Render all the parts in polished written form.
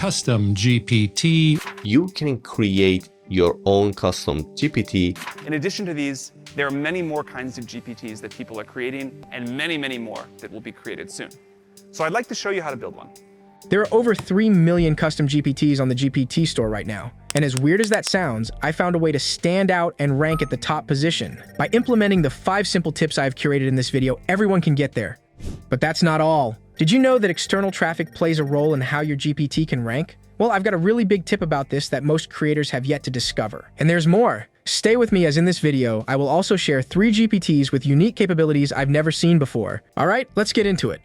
custom GPT. You can create your own custom GPT. In addition to these, there are many more kinds of GPTs that people are creating and many, many more that will be created soon. So I'd like to show you how to build one. There are over 3 million custom GPTs on the GPT Store right now. And as weird as that sounds, I found a way to stand out and rank at the top position. By implementing the 5 simple tips I've curated in this video, everyone can get there. But that's not all. Did you know that external traffic plays a role in how your GPT can rank? Well, I've got a really big tip about this that most creators have yet to discover. And there's more. Stay with me, as in this video, I will also share 3 GPTs with unique capabilities I've never seen before. All right, let's get into it.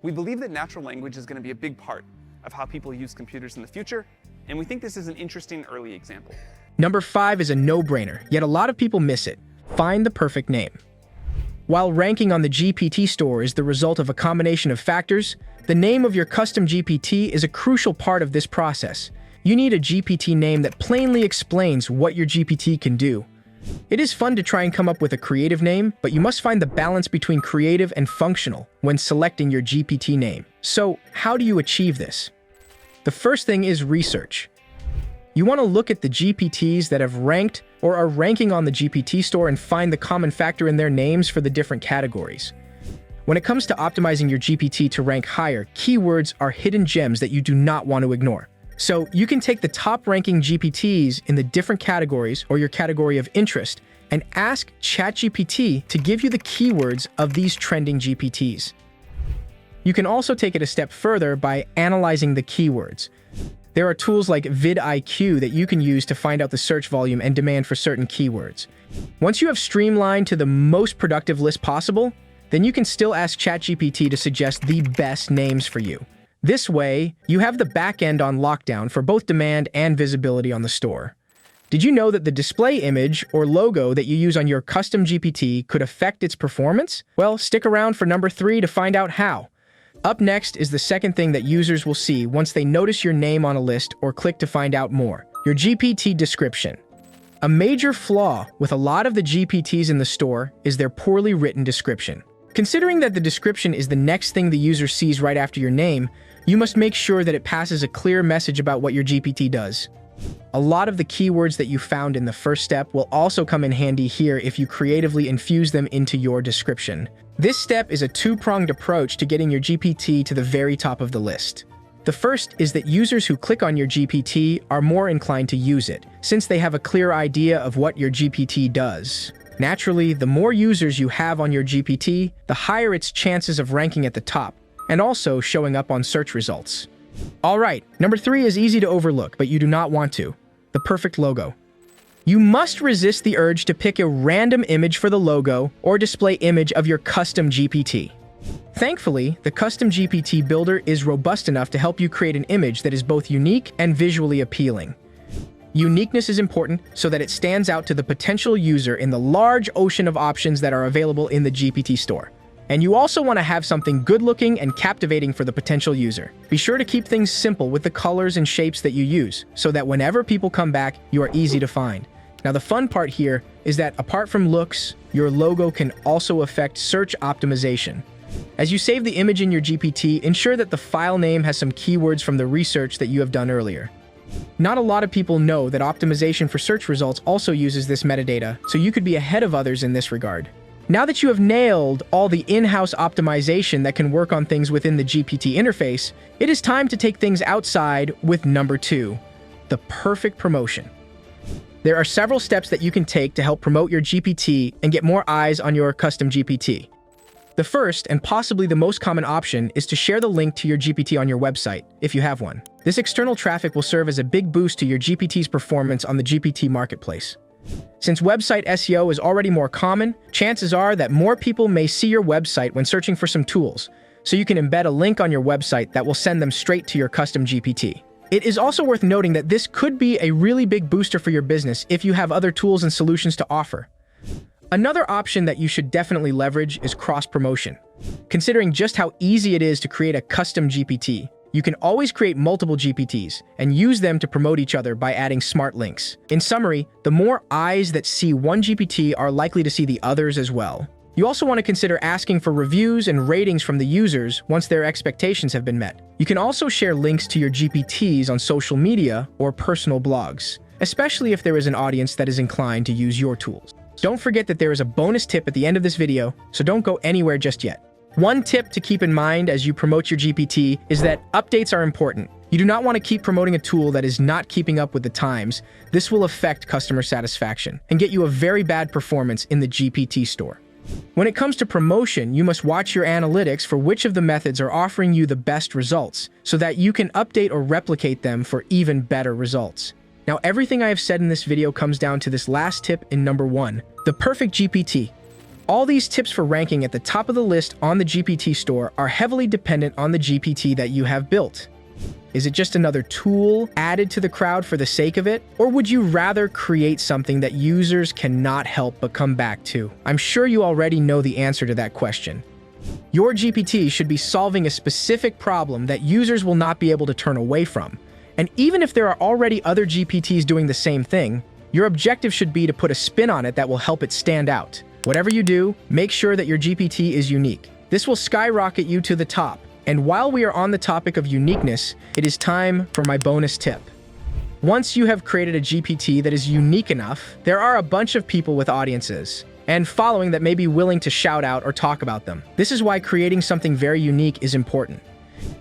We believe that natural language is going to be a big part of how people use computers in the future, and we think this is an interesting early example. Number 5 is a no-brainer, yet a lot of people miss it. Find the perfect name. While ranking on the GPT Store is the result of a combination of factors, the name of your custom GPT is a crucial part of this process. You need a GPT name that plainly explains what your GPT can do. It is fun to try and come up with a creative name, but you must find the balance between creative and functional when selecting your GPT name. So, how do you achieve this? The first thing is research. You want to look at the GPTs that have ranked or are ranking on the GPT Store and find the common factor in their names for the different categories. When it comes to optimizing your GPT to rank higher, keywords are hidden gems that you do not want to ignore. So you can take the top-ranking GPTs in the different categories or your category of interest and ask ChatGPT to give you the keywords of these trending GPTs. You can also take it a step further by analyzing the keywords. There are tools like vidIQ that you can use to find out the search volume and demand for certain keywords. Once you have streamlined to the most productive list possible, then you can still ask ChatGPT to suggest the best names for you. This way, you have the back end on lockdown for both demand and visibility on the store. Did you know that the display image or logo that you use on your custom GPT could affect its performance? Well, stick around for number 3 to find out how. Up next is the second thing that users will see once they notice your name on a list or click to find out more: your GPT description. A major flaw with a lot of the GPTs in the store is their poorly written description. Considering that the description is the next thing the user sees right after your name, you must make sure that it passes a clear message about what your GPT does. A lot of the keywords that you found in the first step will also come in handy here if you creatively infuse them into your description. This step is a 2-pronged approach to getting your GPT to the very top of the list. The first is that users who click on your GPT are more inclined to use it, since they have a clear idea of what your GPT does. Naturally, the more users you have on your GPT, the higher its chances of ranking at the top, and also showing up on search results. Alright, number 3 is easy to overlook, but you do not want to. The perfect logo. You must resist the urge to pick a random image for the logo or display image of your custom GPT. Thankfully, the Custom GPT Builder is robust enough to help you create an image that is both unique and visually appealing. Uniqueness is important so that it stands out to the potential user in the large ocean of options that are available in the GPT Store. And you also want to have something good-looking and captivating for the potential user. Be sure to keep things simple with the colors and shapes that you use, so that whenever people come back, you are easy to find. Now, the fun part here is that apart from looks, your logo can also affect search optimization. As you save the image in your GPT, ensure that the file name has some keywords from the research that you have done earlier. Not a lot of people know that optimization for search results also uses this metadata, so you could be ahead of others in this regard. Now that you have nailed all the in-house optimization that can work on things within the GPT interface, it is time to take things outside with number 2, the perfect promotion. There are several steps that you can take to help promote your GPT and get more eyes on your custom GPT. The first, and possibly the most common option, is to share the link to your GPT on your website, if you have one. This external traffic will serve as a big boost to your GPT's performance on the GPT marketplace. Since website SEO is already more common, chances are that more people may see your website when searching for some tools, so you can embed a link on your website that will send them straight to your custom GPT. It is also worth noting that this could be a really big booster for your business if you have other tools and solutions to offer. Another option that you should definitely leverage is cross-promotion. Considering just how easy it is to create a custom GPT, you can always create multiple GPTs and use them to promote each other by adding smart links. In summary, the more eyes that see one GPT are likely to see the others as well. You also want to consider asking for reviews and ratings from the users once their expectations have been met. You can also share links to your GPTs on social media or personal blogs, especially if there is an audience that is inclined to use your tools. Don't forget that there is a bonus tip at the end of this video, so don't go anywhere just yet. One tip to keep in mind as you promote your GPT is that updates are important. You do not want to keep promoting a tool that is not keeping up with the times. This will affect customer satisfaction and get you a very bad performance in the GPT Store. When it comes to promotion, you must watch your analytics for which of the methods are offering you the best results, so that you can update or replicate them for even better results. Now, everything I have said in this video comes down to this last tip in number 1, the perfect GPT. All these tips for ranking at the top of the list on the GPT Store are heavily dependent on the GPT that you have built. Is it just another tool added to the crowd for the sake of it? Or would you rather create something that users cannot help but come back to? I'm sure you already know the answer to that question. Your GPT should be solving a specific problem that users will not be able to turn away from. And even if there are already other GPTs doing the same thing, your objective should be to put a spin on it that will help it stand out. Whatever you do, make sure that your GPT is unique. This will skyrocket you to the top. And while we are on the topic of uniqueness, it is time for my bonus tip. Once you have created a GPT that is unique enough, there are a bunch of people with audiences and following that may be willing to shout out or talk about them. This is why creating something very unique is important.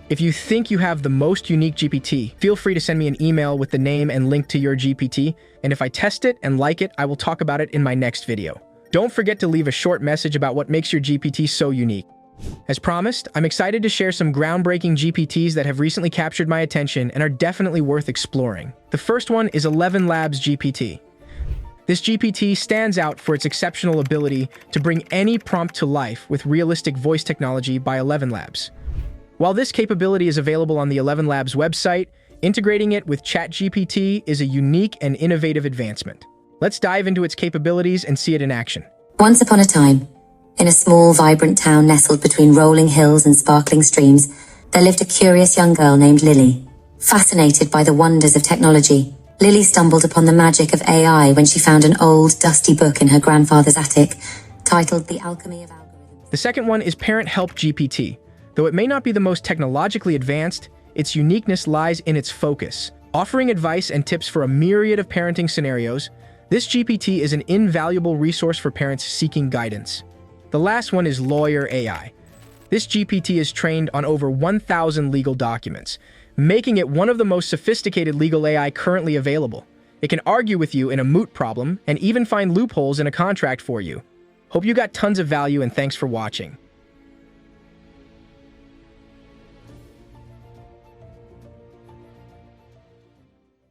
If you think you have the most unique GPT, feel free to send me an email with the name and link to your GPT, and if I test it and like it, I will talk about it in my next video. Don't forget to leave a short message about what makes your GPT so unique. As promised, I'm excited to share some groundbreaking GPTs that have recently captured my attention and are definitely worth exploring. The first one is 11 Labs GPT. This GPT stands out for its exceptional ability to bring any prompt to life with realistic voice technology by 11 Labs. While this capability is available on the 11 Labs website, integrating it with ChatGPT is a unique and innovative advancement. Let's dive into its capabilities and see it in action. Once upon a time, in a small, vibrant town nestled between rolling hills and sparkling streams, there lived a curious young girl named Lily. Fascinated by the wonders of technology, Lily stumbled upon the magic of AI when she found an old, dusty book in her grandfather's attic, titled The Alchemy of Algorithms. The second one is Parent Help GPT. Though it may not be the most technologically advanced, its uniqueness lies in its focus. Offering advice and tips for a myriad of parenting scenarios, this GPT is an invaluable resource for parents seeking guidance. The last one is Lawyer AI. This GPT is trained on over 1,000 legal documents, making it one of the most sophisticated legal AI currently available. It can argue with you in a moot problem and even find loopholes in a contract for you. Hope you got tons of value and thanks for watching.